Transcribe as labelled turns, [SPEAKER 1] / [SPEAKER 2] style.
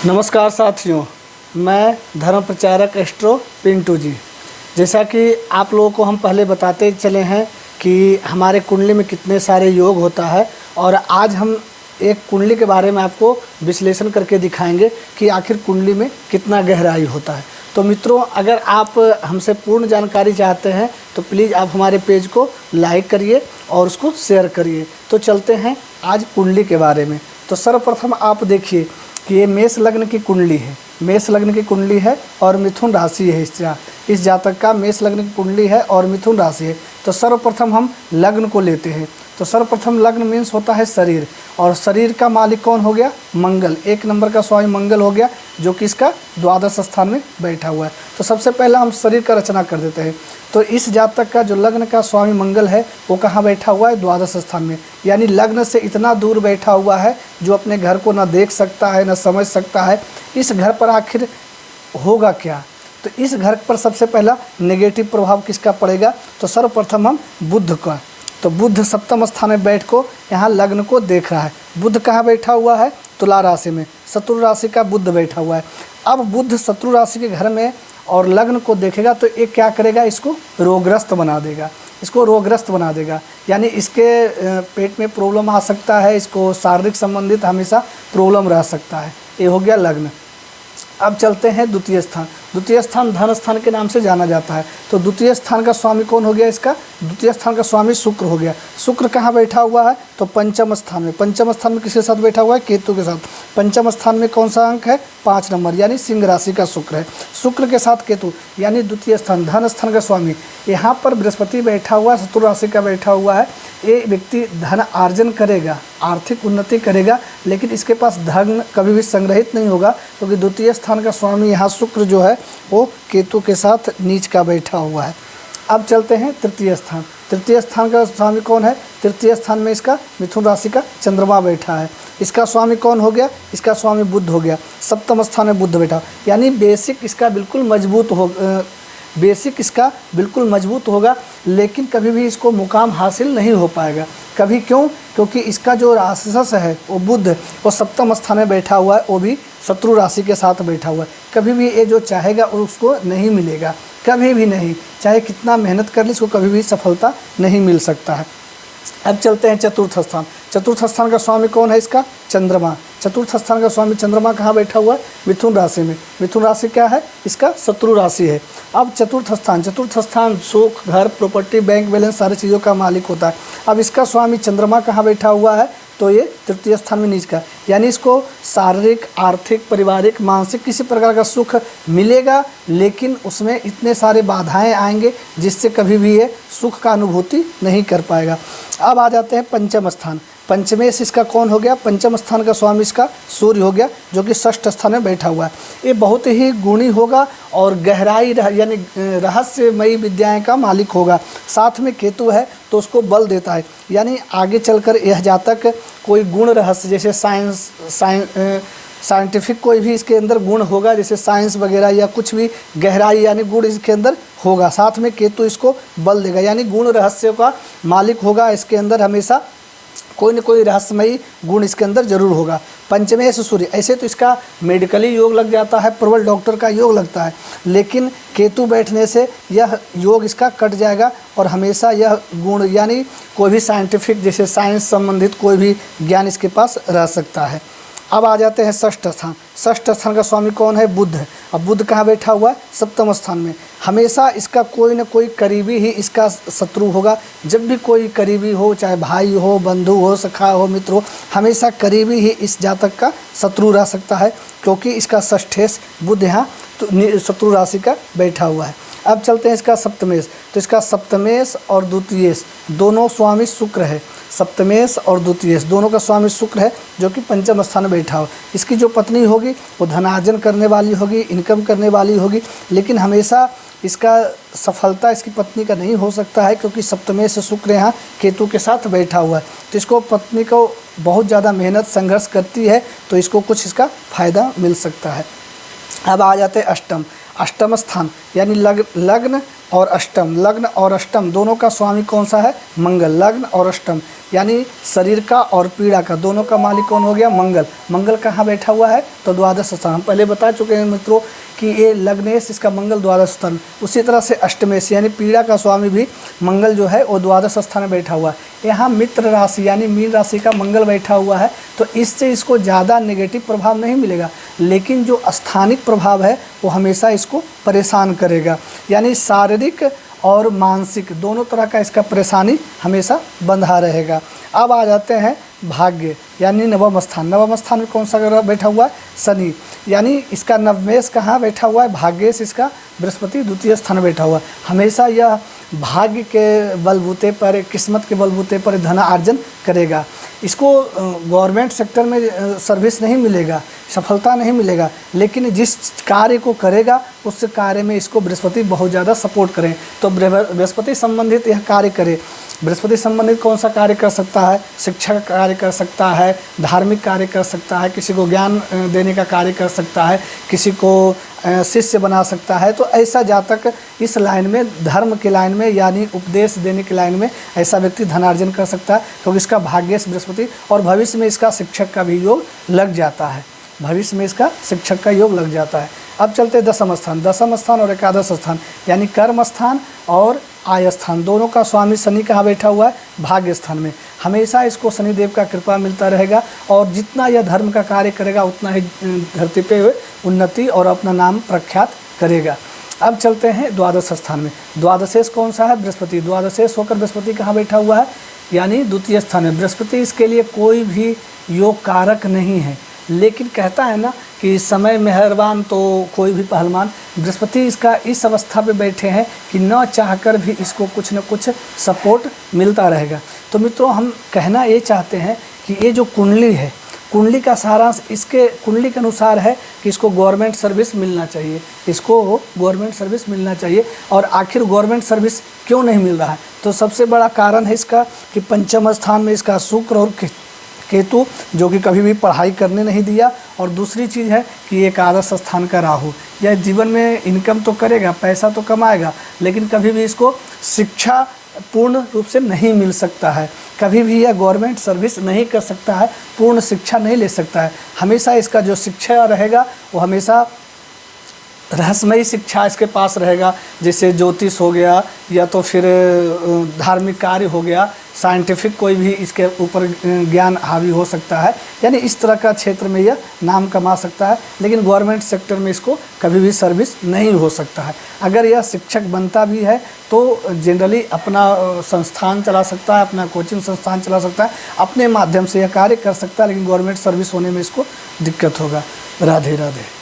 [SPEAKER 1] नमस्कार साथियों, मैं धर्म प्रचारक एस्ट्रो पिंटू जी। जैसा कि आप लोगों को हम पहले बताते चले हैं कि हमारे कुंडली में कितने सारे योग होता है, और आज हम एक कुंडली के बारे में आपको विश्लेषण करके दिखाएंगे कि आखिर कुंडली में कितना गहराई होता है। तो मित्रों, अगर आप हमसे पूर्ण जानकारी चाहते हैं तो प्लीज़ आप हमारे पेज को लाइक करिए और उसको शेयर करिए। तो चलते हैं आज कुंडली के बारे में। तो सर्वप्रथम आप देखिए कि ये मेष लग्न की कुंडली है। मेष लग्न की कुंडली है और मिथुन राशि है। इस जातक का मेष लग्न की कुंडली है और मिथुन राशि है। तो सर्वप्रथम हम लग्न को लेते हैं। तो सर्वप्रथम लग्न मीन्स होता है शरीर, और शरीर का मालिक कौन हो गया? मंगल। एक नंबर का स्वामी मंगल हो गया, जो कि इसका द्वादश स्थान में बैठा हुआ है। तो सबसे पहला हम शरीर का रचना कर देते हैं। तो इस जातक का जो लग्न का स्वामी मंगल है वो कहाँ बैठा हुआ है? द्वादश स्थान में, यानी लग्न से इतना दूर बैठा हुआ है जो अपने घर को ना देख सकता है, ना समझ सकता है। इस घर पर आखिर होगा क्या? तो इस घर पर सबसे पहला नेगेटिव प्रभाव किसका पड़ेगा? तो सर्वप्रथम हम बुध का। तो बुध सप्तम स्थान में बैठ को यहाँ लग्न को देख रहा है। बुध कहाँ बैठा हुआ है? तुला राशि में। शत्रु राशि का बुध बैठा हुआ है। अब बुध शत्रु राशि के घर में और लग्न को देखेगा तो ये क्या करेगा? इसको रोगग्रस्त बना देगा। इसको रोगग्रस्त बना देगा, यानी इसके पेट में प्रॉब्लम आ सकता है, इसको शारीरिक संबंधित हमेशा प्रॉब्लम रह सकता है। ये हो गया लग्न। अब चलते हैं द्वितीय स्थान। द्वितीय स्थान धन स्थान के नाम से जाना जाता है। तो द्वितीय स्थान का स्वामी कौन हो गया? इसका द्वितीय स्थान का स्वामी शुक्र हो गया। शुक्र कहाँ बैठा हुआ है? तो पंचम स्थान में। पंचम स्थान में किसके साथ बैठा हुआ है? केतु के साथ। पंचम स्थान में कौन सा अंक है? 5 नंबर, यानी सिंह राशि का शुक्र है। शुक्र के साथ केतु, यानी द्वितीय स्थान धन स्थान का स्वामी। यहाँ पर बृहस्पति बैठा हुआ, शत्रु राशि का बैठा हुआ है। ये व्यक्ति धन अर्जन करेगा, आर्थिक उन्नति करेगा, लेकिन इसके पास धन कभी भी संग्रहित नहीं होगा, क्योंकि द्वितीय स्थान का स्वामी यहाँ शुक्र जो है वो केतु के साथ नीच का बैठा हुआ है। अब चलते हैं तृतीय स्थान। तृतीय स्थान का स्वामी कौन है? तृतीय स्थान में इसका मिथुन राशि का चंद्रमा बैठा है। इसका स्वामी कौन हो गया? इसका स्वामी बुध हो गया। सप्तम स्थान में बुध बैठा, यानी बेसिक इसका बिल्कुल मजबूत होगा, लेकिन कभी भी इसको मुकाम हासिल नहीं हो पाएगा। कभी क्यों? क्योंकि इसका जो राक्षस है वो बुध, वो सप्तम स्थान में बैठा हुआ है, वो भी शत्रु राशि के साथ बैठा हुआ है। कभी भी ये जो चाहेगा उसको नहीं मिलेगा, कभी भी नहीं। चाहे कितना मेहनत कर ले, इसको कभी भी सफलता नहीं मिल सकता है। अब चलते हैं चतुर्थ स्थान। चतुर्थ स्थान का स्वामी कौन है? इसका चंद्रमा। चतुर्थ स्थान का स्वामी चंद्रमा कहाँ बैठा हुआ है? मिथुन राशि में। मिथुन राशि क्या है? इसका शत्रु राशि है। अब चतुर्थ स्थान सुख, घर, प्रॉपर्टी, बैंक बैलेंस, सारी चीज़ों का मालिक होता है। अब इसका स्वामी चंद्रमा कहाँ बैठा हुआ है? तो ये तृतीय स्थान में नीच का, यानी इसको शारीरिक, आर्थिक, पारिवारिक, मानसिक किसी प्रकार का सुख मिलेगा, लेकिन उसमें इतने सारे बाधाएं आएंगे जिससे कभी भी ये सुख का अनुभूति नहीं कर पाएगा। अब आ जाते हैं पंचम स्थान। पंचमेश इसका कौन हो गया? पंचम स्थान का स्वामी इसका सूर्य हो गया, जो कि षष्ठ स्थान में बैठा हुआ है। ये बहुत ही गुणी होगा और गहराई यानी रहस्यमयी विद्याएं का मालिक होगा। साथ में केतु है तो उसको बल देता है, यानी आगे चलकर यह जातक कोई गुण रहस्य, जैसे साइंटिफिक कोई भी इसके अंदर गुण होगा, जैसे साइंस वगैरह या कुछ भी गहराई यानी गुण इसके अंदर होगा। साथ में केतु इसको बल देगा, यानी गुण रहस्य का मालिक होगा। इसके अंदर हमेशा कोई न कोई रहस्यमयी गुण इसके अंदर जरूर होगा। पंचमेश सूर्य, ऐसे तो इसका मेडिकली योग लग जाता है, प्रबल डॉक्टर का योग लगता है, लेकिन केतु बैठने से यह योग इसका कट जाएगा और हमेशा यह गुण यानी कोई भी साइंटिफिक, जैसे साइंस संबंधित कोई भी ज्ञान इसके पास रह सकता है। अब आ जाते हैं षष्ठ स्थान। षष्ठ स्थान का स्वामी कौन है? बुध है। अब बुध कहाँ बैठा हुआ है? सप्तम स्थान में। हमेशा इसका कोई न कोई करीबी ही इसका शत्रु होगा। जब भी कोई करीबी हो, चाहे भाई हो, बंधु हो, सखा हो, मित्र हो, हमेशा करीबी ही इस जातक का शत्रु रह सकता है, क्योंकि इसका षष्ठेश बुध यहाँ तो शत्रु राशि का बैठा हुआ है। अब चलते हैं इसका सप्तमेश। तो इसका सप्तमेश और द्वितीयेश दोनों स्वामी शुक्र है। सप्तमेश और द्वितीयेश दोनों का स्वामी शुक्र है, जो कि पंचम स्थान में बैठा हो। इसकी जो पत्नी होगी वो धनार्जन करने वाली होगी, इनकम करने वाली होगी, लेकिन हमेशा इसका सफलता इसकी पत्नी का नहीं हो सकता है, क्योंकि सप्तमेश शुक्र यहाँ केतु के साथ बैठा हुआ है। तो इसको पत्नी को बहुत ज़्यादा मेहनत संघर्ष करती है, तो इसको कुछ इसका फ़ायदा मिल सकता है। अब आ जाते हैं अष्टम। अष्टम स्थान यानी लग्न और अष्टम, लग्न और अष्टम दोनों का स्वामी कौन सा है? मंगल। लग्न और अष्टम यानी शरीर का और पीड़ा का दोनों का मालिक कौन हो गया? मंगल। मंगल कहाँ बैठा हुआ है? तो द्वादश स्थान। हम पहले बता चुके हैं मित्रों कि ये लग्नेश, इसका मंगल द्वादश स्थान। उसी तरह से अष्टमेश यानी पीड़ा का स्वामी भी मंगल जो है वो द्वादश स्थान में बैठा हुआ है। यहाँ मित्र राशि यानी मीन राशि का मंगल बैठा हुआ है, तो इससे इसको ज़्यादा नेगेटिव प्रभाव नहीं मिलेगा, लेकिन जो स्थानिक प्रभाव है वो हमेशा इसको परेशान करेगा। यानी शारीरिक और मानसिक दोनों तरह का इसका परेशानी हमेशा बंधा रहेगा। अब आ जाते हैं भाग्य यानी नवम स्थान। नवम स्थान में कौन सा ग्रह बैठा हुआ है? शनि। यानी इसका नवमेश कहाँ बैठा हुआ है? भाग्येश इसका बृहस्पति द्वितीय स्थान बैठा हुआ है। हमेशा यह भाग्य के बलबूते पर, किस्मत के बलबूते पर धन अर्जन करेगा। इसको गवर्नमेंट सेक्टर में सर्विस नहीं मिलेगा, सफलता नहीं मिलेगा, लेकिन जिस कार्य को करेगा उस कार्य में इसको बृहस्पति बहुत ज़्यादा सपोर्ट करें। तो बृहस्पति संबंधित यह कार्य करे। बृहस्पति संबंधित कौन सा कार्य कर सकता है? शिक्षा का कार्य कर सकता है, धार्मिक कार्य कर सकता है, किसी को ज्ञान देने का कार्य कर सकता है, किसी को शिष्य बना सकता है। तो ऐसा जातक इस लाइन में, धर्म के लाइन में यानी उपदेश देने के लाइन में ऐसा व्यक्ति धनार्जन कर सकता है, क्योंकि इसका भाग्येश बृहस्पति और भविष्य में इसका शिक्षक का भी योग लग जाता है। भविष्य में इसका शिक्षक का योग लग जाता है। अब चलते दसम स्थान। दसम स्थान और एकादश स्थान यानी कर्म स्थान और आय स्थान दोनों का स्वामी शनि कहाँ बैठा हुआ है? भाग्य स्थान में। हमेशा इसको शनिदेव का कृपा मिलता रहेगा, और जितना यह धर्म का कार्य करेगा उतना ही धरती पे उन्नति और अपना नाम प्रख्यात करेगा। अब चलते हैं द्वादश स्थान में। द्वादशेश कौन सा है? बृहस्पति। द्वादशेश होकर बृहस्पति कहाँ बैठा हुआ है? यानी द्वितीय स्थान में। बृहस्पति इसके लिए कोई भी योग कारक नहीं है, लेकिन कहता है ना कि समय मेहरबान तो कोई भी पहलवान। बृहस्पति इसका इस अवस्था पे बैठे हैं कि न चाहकर भी इसको कुछ न कुछ सपोर्ट मिलता रहेगा। तो मित्रों, हम कहना ये चाहते हैं कि ये जो कुंडली है, कुंडली का सारांश इसके कुंडली के अनुसार है कि इसको गवर्नमेंट सर्विस मिलना चाहिए, इसको गवर्नमेंट सर्विस मिलना चाहिए। और आखिर गवर्नमेंट सर्विस क्यों नहीं मिल रहा है? तो सबसे बड़ा कारण है इसका कि पंचम स्थान में इसका शुक्र और केतु, जो कि कभी भी पढ़ाई करने नहीं दिया। और दूसरी चीज़ है कि एकादश स्थान का राहु, यह जीवन में इनकम तो करेगा, पैसा तो कमाएगा, लेकिन कभी भी इसको शिक्षा पूर्ण रूप से नहीं मिल सकता है। कभी भी यह गवर्नमेंट सर्विस नहीं कर सकता है, पूर्ण शिक्षा नहीं ले सकता है। हमेशा इसका जो शिक्षा रहेगा वो हमेशा रहस्यमयी शिक्षा इसके पास रहेगा, जैसे ज्योतिष हो गया या तो फिर धार्मिक कार्य हो गया, साइंटिफिक कोई भी इसके ऊपर ज्ञान हावी हो सकता है। यानी इस तरह का क्षेत्र में यह नाम कमा सकता है, लेकिन गवर्नमेंट सेक्टर में इसको कभी भी सर्विस नहीं हो सकता है। अगर यह शिक्षक बनता भी है तो जनरली अपना संस्थान चला सकता है, अपना कोचिंग संस्थान चला सकता है, अपने माध्यम से यह कार्य कर सकता है, लेकिन गवर्नमेंट सर्विस होने में इसको दिक्कत होगा। राधे राधे।